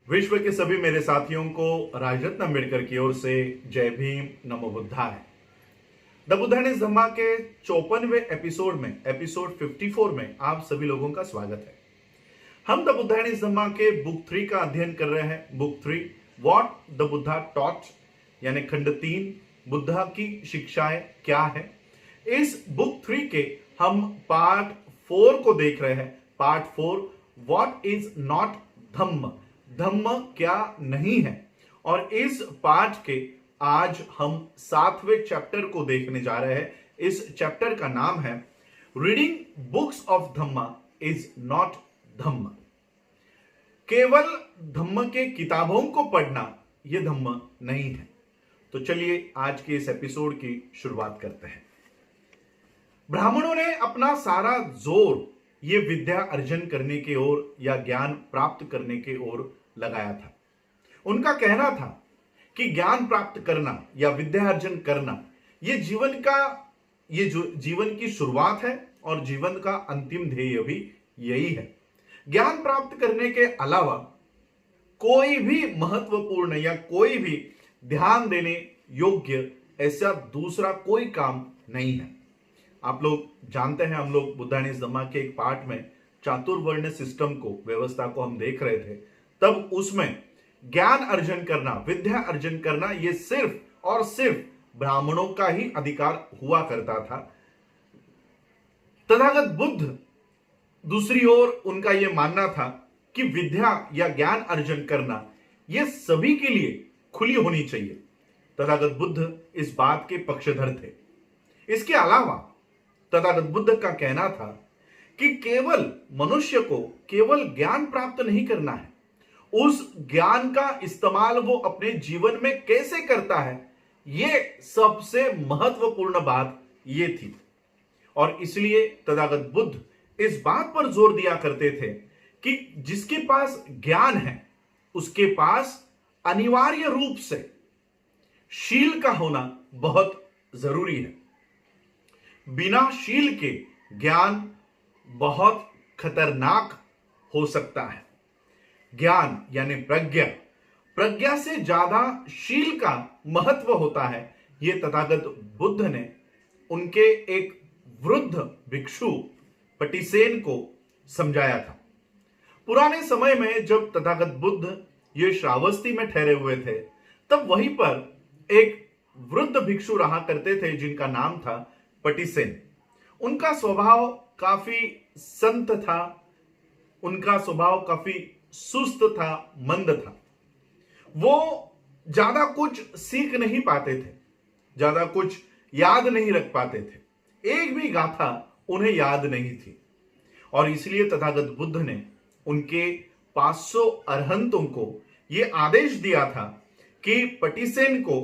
विश्व के सभी मेरे साथियों को राजरत्न अम्बेडकर की ओर से जय भीम, नमो बुद्धाय। द बुद्धानिस्ट धम्मा के 54वें एपिसोड में, एपिसोड 54 में आप सभी लोगों का स्वागत है। हम द बुद्धानिस्ट धम्मा के बुक 3 का अध्ययन कर रहे हैं। Book 3 what the Buddha taught, यानी खंड 3 बुद्धा की शिक्षाएं क्या है। इस बुक 3 के हम पार्ट 4 को देख रहे हैं। पार्ट 4 व्हाट इज नॉट धम्म, धम्म क्या नहीं है। और इस पाठ के आज हम 7वें चैप्टर को देखने जा रहे हैं। इस चैप्टर का नाम है reading books of Dhamma is not Dhamma. केवल धम्म के किताबों को पढ़ना यह धम्म नहीं है। तो चलिए आज के इस एपिसोड की शुरुआत करते हैं। ब्राह्मणों ने अपना सारा जोर ये विद्या अर्जन करने की ओर या ज्ञान प्राप्त करने की ओर लगाया था। उनका कहना था कि ज्ञान प्राप्त करना या विद्या अर्जन करना ये जीवन की शुरुआत है और जीवन का अंतिम ध्येय भी यही है। ज्ञान प्राप्त करने के अलावा कोई भी महत्वपूर्ण या कोई भी ध्यान देने योग्य ऐसा दूसरा कोई काम नहीं है। आप लोग जानते हैं, हम लोग बुद्धानिस्ट धम्मा के एक पार्ट में चातुर्वर्ण सिस्टम को, व्यवस्था को हम देख रहे थे। तब उसमें ज्ञान अर्जन करना, विद्या अर्जन करना ये सिर्फ और सिर्फ ब्राह्मणों का ही अधिकार हुआ करता था। तथागत बुद्ध दूसरी ओर उनका यह मानना था कि विद्या या ज्ञान अर्जन करना यह सभी के लिए खुली होनी चाहिए। तथागत बुद्ध इस बात के पक्षधर थे। इसके अलावा तथागत बुद्ध का कहना था कि केवल मनुष्य को केवल ज्ञान प्राप्त नहीं करना है, उस ज्ञान का इस्तेमाल वो अपने जीवन में कैसे करता है, यह सबसे महत्वपूर्ण बात यह थी। और इसलिए तथागत बुद्ध इस बात पर जोर दिया करते थे कि जिसके पास ज्ञान है उसके पास अनिवार्य रूप से शील का होना बहुत जरूरी है। बिना शील के ज्ञान बहुत खतरनाक हो सकता है। ज्ञान यानी प्रज्ञा से ज्यादा शील का महत्व होता है। यह तथागत बुद्ध ने उनके एक वृद्ध भिक्षु पटिसेन को समझाया था। पुराने समय में जब तथागत बुद्ध ये श्रावस्ती में ठहरे हुए थे, तब वहीं पर एक वृद्ध भिक्षु रहा करते थे जिनका नाम था पटिसेन। उनका स्वभाव काफी संत था, उनका स्वभाव काफी सुस्त था, मंद था। वो ज्यादा कुछ सीख नहीं पाते थे, ज्यादा कुछ याद नहीं रख पाते थे, एक भी गाथा उन्हें याद नहीं थी। और इसलिए तथागत बुद्ध ने उनके 500 अरहंतों को यह आदेश दिया था कि पटिसेन को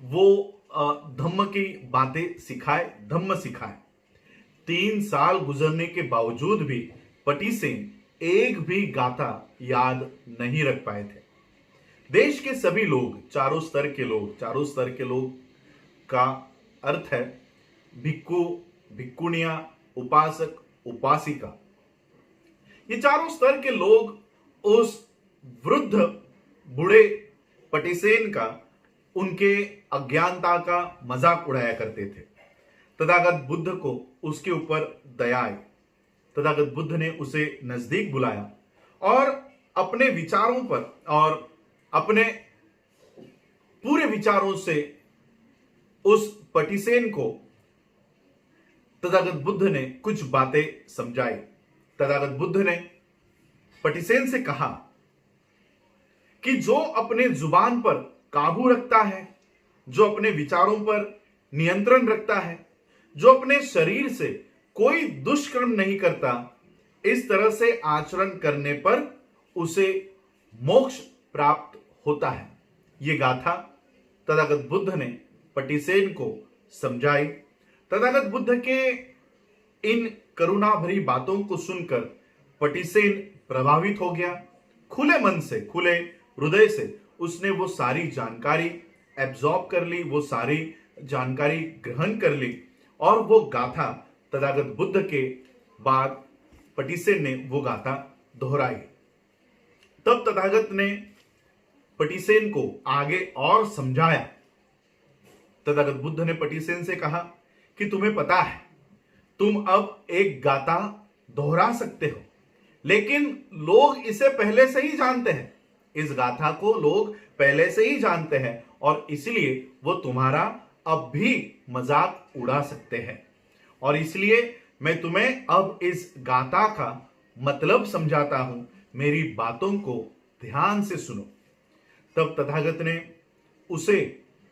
वो धम्म की बातें सिखाए, धम्म सिखाए। 3 साल गुजरने के बावजूद भी पटिसेन एक भी गाथा याद नहीं रख पाए थे। देश के सभी लोग, चारों स्तर के लोग का अर्थ है भिक्खु, भिक्खुनिया, उपासक, उपासिका। ये चारों स्तर के लोग उस वृद्ध बूढ़े पटिसेन का, उनके अज्ञानता का मजाक उड़ाया करते थे। तथागत बुद्ध को उसके ऊपर दया आई। तथागत बुद्ध ने उसे नजदीक बुलाया और अपने विचारों पर और अपने पूरे विचारों से उस पटिसेन को तथागत बुद्ध ने कुछ बातें समझाई। तथागत बुद्ध ने पटिसेन से कहा कि जो अपने जुबान पर काबू रखता है, जो अपने विचारों पर नियंत्रण रखता है, जो अपने शरीर से कोई दुष्कर्म नहीं करता, इस तरह से आचरण करने पर उसे मोक्ष प्राप्त होता है। यह गाथा तथागत बुद्ध ने पटिसेन को समझाई। तथागत बुद्ध के इन करुणा भरी बातों को सुनकर पटिसेन प्रभावित हो गया। खुले मन से, खुले हृदय से उसने वो सारी जानकारी एब्जॉर्ब कर ली, वो सारी जानकारी ग्रहण कर ली और वो गाथा तथागत बुद्ध के बाद पटिसेन ने वो गाथा दोहराई। तब तथागत ने पटिसेन को आगे और समझाया। तथागत बुद्ध ने पटिसेन से कहा कि तुम्हें पता है तुम अब एक गाथा दोहरा सकते हो, लेकिन लोग इसे पहले से ही जानते हैं। इस गाथा को लोग पहले से ही जानते हैं और इसलिए वो तुम्हारा अब भी मजाक उड़ा सकते हैं, और इसलिए मैं तुम्हें अब इस गाथा का मतलब समझाता हूं। मेरी बातों को ध्यान से सुनो। तब तथागत ने उसे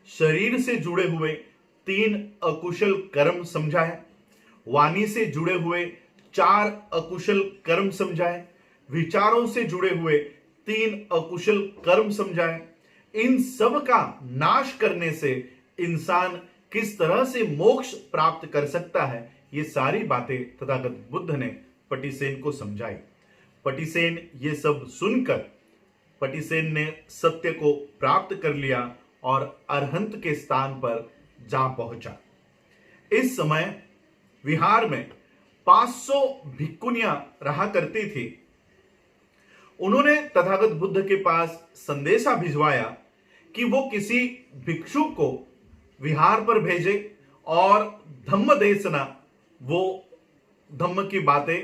शरीर से जुड़े हुए 3 अकुशल कर्म समझाए, वाणी से जुड़े हुए 4 अकुशल कर्म समझाए, विचारों से जुड़े हुए 3 अकुशल कर्म समझाए। इन सब का नाश करने से इंसान किस तरह से मोक्ष प्राप्त कर सकता है, ये सारी बातें तथागत बुद्ध ने पटिसेन को समझाई। पटिसेन ये सब सुनकर पटिसेन ने सत्य को प्राप्त कर लिया और अरहंत के स्थान पर जा पहुंचा। इस समय विहार में 500 भिक्खुनियां रहा करती थी। उन्होंने तथागत बुद्ध के पास संदेशा भिजवाया कि वो किसी भिक्षु को विहार पर भेजे और धम्म देशना, वो धम्म की बातें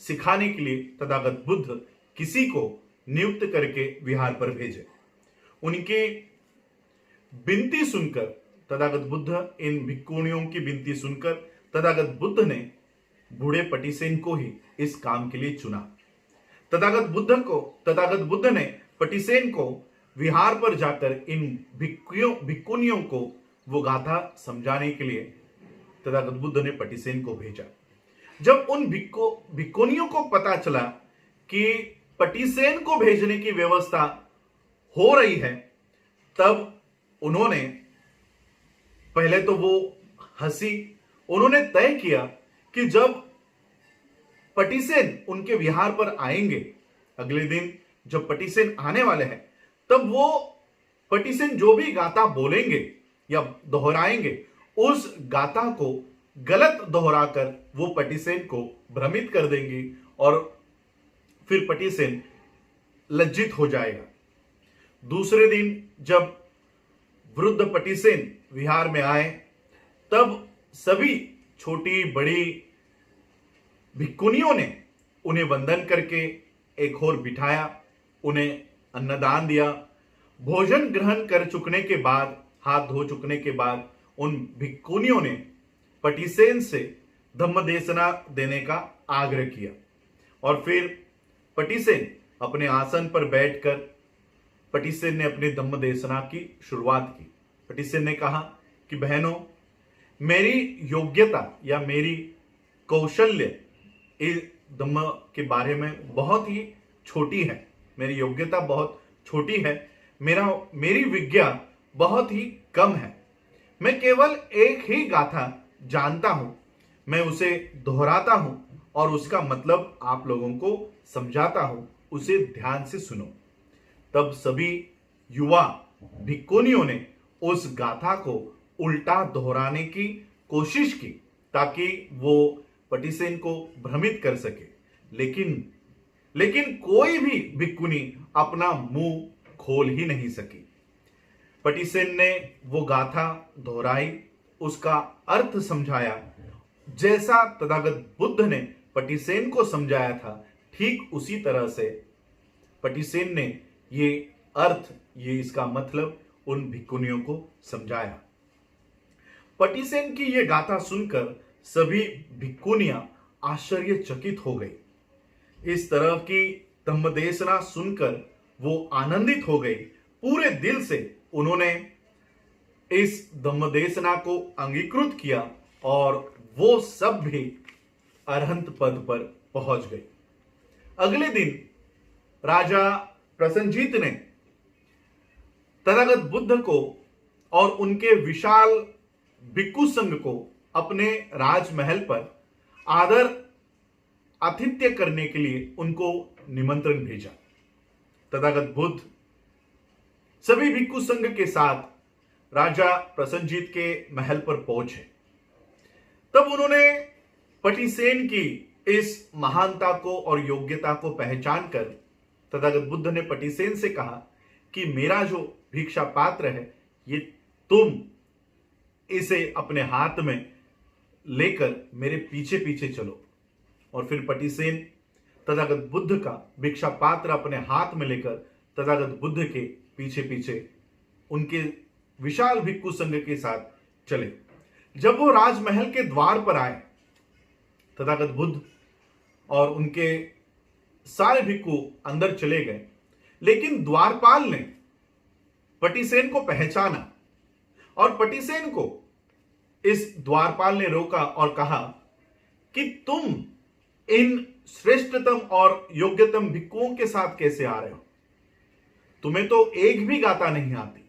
सिखाने के लिए तथागत बुद्ध किसी को नियुक्त करके विहार पर भेजे। उनकी विनती सुनकर तथागत बुद्ध, इन भिक्षुणियों की विनती सुनकर तथागत बुद्ध ने बूढ़े पटिसेन को ही इस काम के लिए चुना। तथागत बुद्ध ने पटिसेन को विहार पर जाकर इन भिक्षुणियों को वो गाथा समझाने के लिए तथागत बुद्ध ने पटिसेन को भेजा। जब उन भिक्षुणियों को पता चला कि पटिसेन को भेजने की व्यवस्था हो रही है, तब उन्होंने पहले तो वो हंसी। उन्होंने तय किया कि जब पटिसेन उनके विहार पर आएंगे, अगले दिन जब पटिसेन आने वाले हैं, तब वो पटिसेन जो भी गाथा बोलेंगे या दोहराएंगे, उस गाथा को गलत दोहराकर वो पटिसेन को भ्रमित कर देंगी और फिर पटिसेन लज्जित हो जाएगा। दूसरे दिन जब वृद्ध पटिसेन विहार में आए, तब सभी छोटी बड़ी भिक्षुणियों ने उन्हें वंदन करके एक ओर बिठाया, उन्हें अन्नदान दिया। भोजन ग्रहण कर चुकने के बाद, हाथ धो चुकने के बाद, उन भिक्षुणियों ने पटिसेन से धम्म देशना देने का आग्रह किया और फिर पटिसेन अपने आसन पर बैठकर पटिसेन ने अपनी धम्म देशना की शुरुआत की। पटिसेन ने कहा कि बहनों, मेरी योग्यता या मेरी कौशल्य इस धम्म के बारे में बहुत ही छोटी है। मेरी योग्यता बहुत छोटी है, मेरी विज्ञा बहुत ही कम है। मैं केवल एक ही गाथा जानता हूं, मैं उसे दोहराता हूं और उसका मतलब आप लोगों को समझाता हूं, उसे ध्यान से सुनो। तब सभी युवा भिक्षुणियों ने उस गाथा को उल्टा दोहराने की कोशिश की ताकि वो पटिसेन को भ्रमित कर सके, लेकिन कोई भी भिक्षुणी अपना मुंह खोल ही नहीं सकी। पटिसेन ने वो गाथा दोहराई, उसका अर्थ समझाया। जैसा तथागत बुद्ध ने पटिसेन को समझाया था, ठीक उसी तरह से पटिसेन ने ये अर्थ, ये इसका मतलब उन भिक्षुणियों को समझाया। पटिसेन की ये गाथा सुनकर सभी भिक्षुणियां आश्चर्यचकित हो गई। इस तरह की धम्मदेशना सुनकर वो आनंदित हो गई। पूरे दिल से उन्होंने इस धम्मदेशना को अंगीकृत किया और वो सब भी अरहंत पद पर पहुंच गए। अगले दिन राजा प्रसन्नजीत ने तथागत बुद्ध को और उनके विशाल भिक्षु संघ को अपने राजमहल पर आदर आतिथ्य करने के लिए उनको निमंत्रण भेजा। तथागत बुद्ध सभी भिक्षु संघ के साथ राजा प्रसन्नजीत के महल पर पहुंचे। तब उन्होंने पटिसेन की इस महानता को और योग्यता को पहचान कर तथागत बुद्ध ने पटिसेन से कहा कि मेरा जो भिक्षा पात्र है ये तुम इसे अपने हाथ में लेकर मेरे पीछे पीछे चलो। और फिर पटिसेन तथागत बुद्ध का भिक्षा पात्र अपने हाथ में लेकर तथागत बुद्ध के पीछे पीछे उनके विशाल भिक्षु संघ के साथ चले। जब वो राजमहल के द्वार पर आए, तथागत बुद्ध और उनके सारे भिक्षु अंदर चले गए, लेकिन द्वारपाल ने पटिसेन को पहचाना और पटिसेन को इस द्वारपाल ने रोका और कहा कि तुम इन श्रेष्ठतम और योग्यतम भिक्षुओं के साथ कैसे आ रहे हो? तुम्हें तो एक भी गाथा नहीं आती।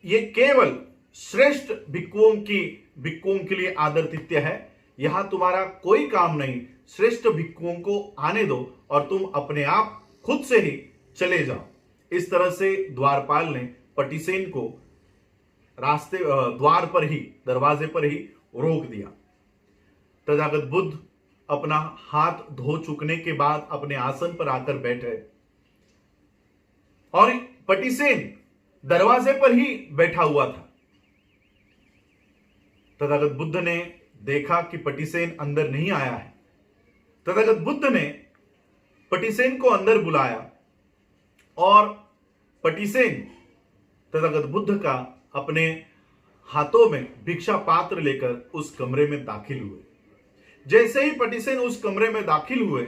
ये केवल श्रेष्ठ भिक्षुओं के लिए आदरातिथ्य है। यहां तुम्हारा कोई काम नहीं। श्रेष्ठ भिक्षुओं को आने दो और तुम अपने आप खुद से ही चले जाओ। इस तरह से द्वारपाल ने पटिसेन को रास्ते द्वार पर ही, दरवाजे पर ही रोक दिया। तथागत बुद्ध अपना हाथ धो चुकने के बाद अपने आसन पर आकर बैठे और पटिसेन दरवाजे पर ही बैठा हुआ था। तथागत बुद्ध ने देखा कि पटिसेन अंदर नहीं आया है। तथागत बुद्ध ने पटिसेन को अंदर बुलाया और पटिसेन तथागत बुद्ध का अपने हाथों में भिक्षा पात्र लेकर उस कमरे में दाखिल हुए। जैसे ही पटिसेन उस कमरे में दाखिल हुए,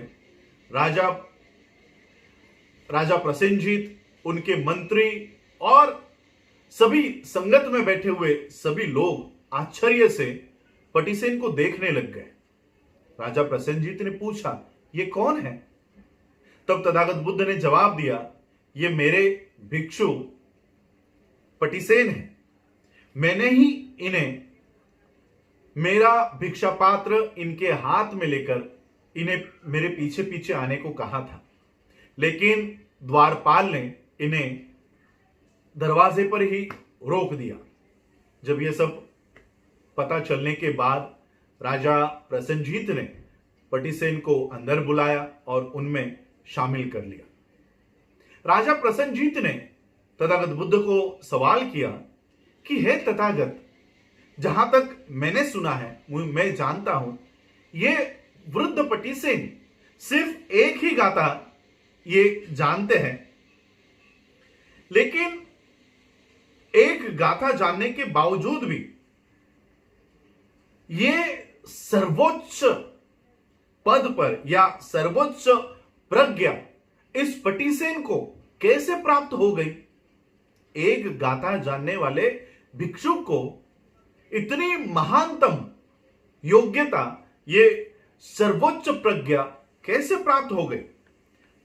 राजा प्रसेनजीत, उनके मंत्री और सभी संगत में बैठे हुए सभी लोग आश्चर्य से पटिसेन को देखने लग गए। राजा प्रसेनजीत ने पूछा, ये कौन है? तब तथागत बुद्ध ने जवाब दिया, ये मेरे भिक्षु पटिसेन है। मैंने ही इन्हें मेरा भिक्षा पात्र इनके हाथ में लेकर इन्हें मेरे पीछे पीछे आने को कहा था, लेकिन द्वारपाल ने इन्हें दरवाजे पर ही रोक दिया। जब यह सब पता चलने के बाद राजा प्रसेनजीत ने पटिसेन को अंदर बुलाया और उनमें शामिल कर लिया। राजा प्रसेनजीत ने तथागत बुद्ध को सवाल किया कि हे तथागत, जहां तक मैंने सुना है, मैं जानता हूं, ये वृद्ध पटिसेन सिर्फ एक ही गाथा ये जानते हैं, लेकिन एक गाथा जानने के बावजूद भी ये सर्वोच्च पद पर या सर्वोच्च प्रज्ञा इस पटिसेन को कैसे प्राप्त हो गई? एक गाथा जानने वाले भिक्षु को इतनी महानतम योग्यता, ये सर्वोच्च प्रज्ञा कैसे प्राप्त हो गई?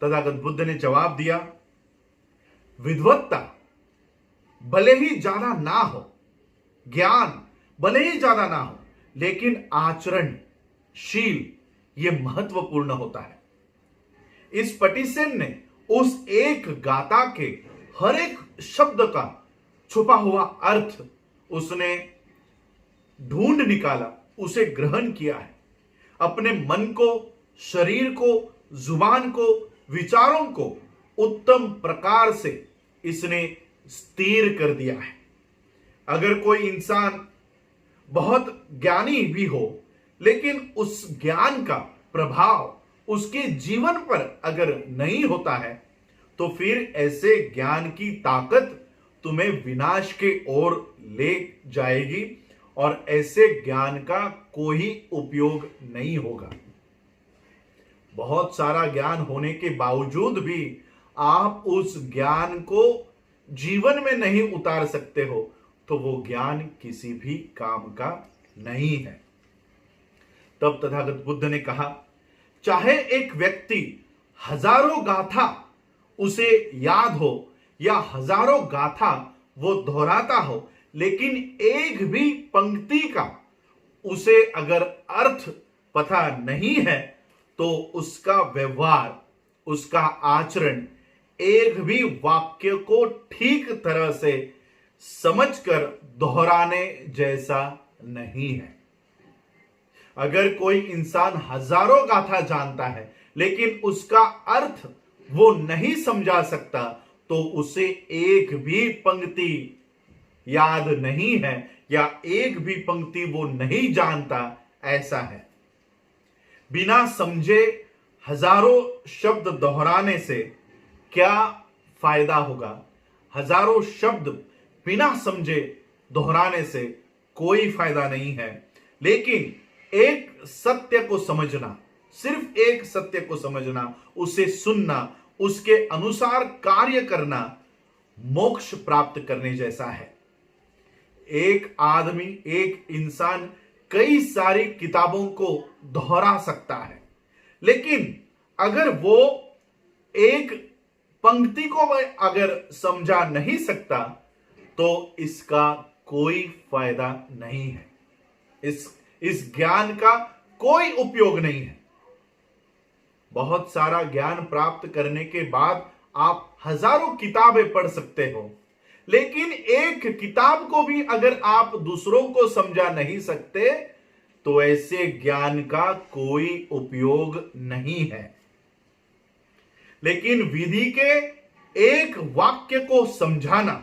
तथागत बुद्ध ने जवाब दिया, विद्वत्ता भले ही ज्यादा ना हो, ज्ञान भले ही ज्यादा ना हो, लेकिन आचरणशील ये महत्वपूर्ण होता है। इस पटिसेन ने उस एक गाथा के हर एक शब्द का छुपा हुआ अर्थ उसने ढूंढ निकाला, उसे ग्रहण किया है। अपने मन को, शरीर को, जुबान को, विचारों को उत्तम प्रकार से इसने स्थिर कर दिया है। अगर कोई इंसान बहुत ज्ञानी भी हो, लेकिन उस ज्ञान का प्रभाव उसके जीवन पर अगर नहीं होता है, तो फिर ऐसे ज्ञान की ताकत तुम्हें विनाश के ओर ले जाएगी और ऐसे ज्ञान का कोई उपयोग नहीं होगा। बहुत सारा ज्ञान होने के बावजूद भी आप उस ज्ञान को जीवन में नहीं उतार सकते हो, तो वो ज्ञान किसी भी काम का नहीं है। तब तथागत बुद्ध ने कहा, चाहे एक व्यक्ति हजारों गाथा उसे याद हो या हजारों गाथा वो दोहराता हो, लेकिन एक भी पंक्ति का उसे अगर अर्थ पता नहीं है, तो उसका व्यवहार, उसका आचरण एक भी वाक्य को ठीक तरह से समझकर दोहराने जैसा नहीं है। अगर कोई इंसान हजारों गाथा जानता है, लेकिन उसका अर्थ वो नहीं समझा सकता तो उसे एक भी पंक्ति याद नहीं है या एक भी पंक्ति वो नहीं जानता, ऐसा है। बिना समझे हजारों शब्द दोहराने से क्या फायदा होगा? हजारों शब्द बिना समझे दोहराने से कोई फायदा नहीं है। लेकिन एक सत्य को समझना, सिर्फ एक सत्य को समझना, उसे सुनना, उसके अनुसार कार्य करना मोक्ष प्राप्त करने जैसा है। एक आदमी, एक इंसान कई सारी किताबों को दोहरा सकता है, लेकिन अगर वो एक पंक्ति को अगर समझा नहीं सकता तो इसका कोई फायदा नहीं है। इस ज्ञान का कोई उपयोग नहीं है। बहुत सारा ज्ञान प्राप्त करने के बाद आप हजारों किताबें पढ़ सकते हो, लेकिन एक किताब को भी अगर आप दूसरों को समझा नहीं सकते तो ऐसे ज्ञान का कोई उपयोग नहीं है। लेकिन विधि के एक वाक्य को समझाना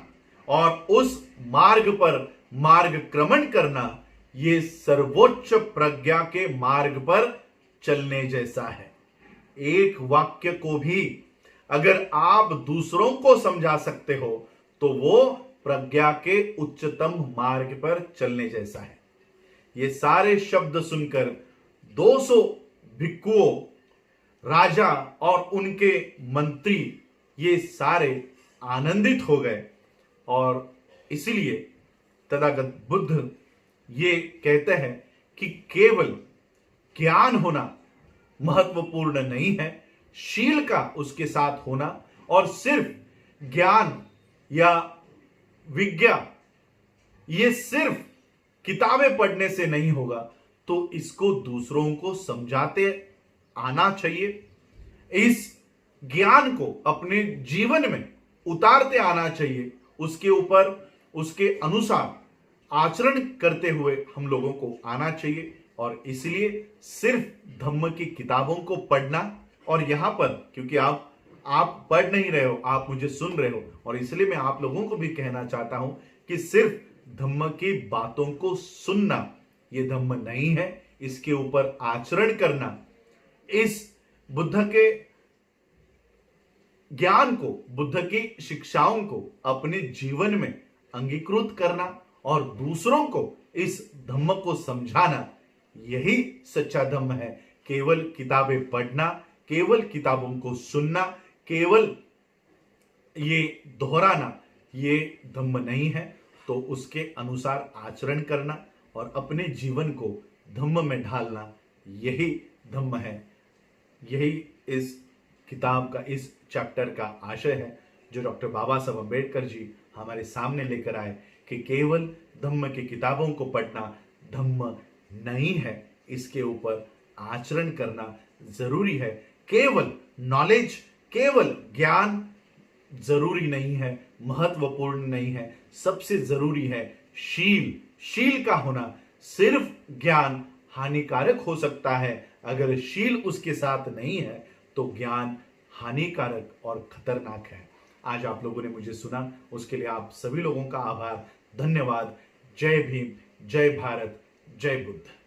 और उस मार्ग पर मार्गक्रमण करना, यह सर्वोच्च प्रज्ञा के मार्ग पर चलने जैसा है। एक वाक्य को भी अगर आप दूसरों को समझा सकते हो तो वो प्रज्ञा के उच्चतम मार्ग पर चलने जैसा है। ये सारे शब्द सुनकर 200 भिक्षुओं, राजा और उनके मंत्री ये सारे आनंदित हो गए और इसलिए तथागत बुद्ध ये कहते हैं कि केवल ज्ञान होना महत्वपूर्ण नहीं है, शील का उसके साथ होना, और सिर्फ ज्ञान या विज्ञा ये सिर्फ किताबें पढ़ने से नहीं होगा, तो इसको दूसरों को समझाते आना चाहिए। इस ज्ञान को अपने जीवन में उतारते आना चाहिए, उसके ऊपर उसके अनुसार आचरण करते हुए हम लोगों को आना चाहिए। और इसलिए सिर्फ धम्म की किताबों को पढ़ना, और यहां पर क्योंकि आप पढ़ नहीं रहे हो, आप मुझे सुन रहे हो, और इसलिए मैं आप लोगों को भी कहना चाहता हूं कि सिर्फ धम्म की बातों को सुनना यह धम्म नहीं है, इसके ऊपर आचरण करना, इस बुद्ध के ज्ञान को, बुद्ध की शिक्षाओं को अपने जीवन में अंगीकृत करना और दूसरों को इस धम्म को समझाना, यही सच्चा धम्म है। केवल किताबें पढ़ना, केवल किताबों को सुनना, केवल ये दोहराना, ये धम्म नहीं है। तो उसके अनुसार आचरण करना और अपने जीवन को धम्म में ढालना, यही धम्म है। यही इस किताब का, इस चैप्टर का आशय है जो डॉक्टर बाबा साहब अम्बेडकर जी हमारे सामने लेकर आए कि केवल धम्म की किताबों को पढ़ना धम्म नहीं है, इसके ऊपर आचरण करना जरूरी है। केवल नॉलेज, केवल ज्ञान जरूरी नहीं है, महत्वपूर्ण नहीं है। सबसे जरूरी है शील। शील का होना। सिर्फ ज्ञान हानिकारक हो सकता है, अगर शील उसके साथ नहीं है तो ज्ञान हानिकारक और खतरनाक है। आज आप लोगों ने मुझे सुना, उसके लिए आप सभी लोगों का आभार, धन्यवाद। जय भीम, जय भारत, जय बुद्ध।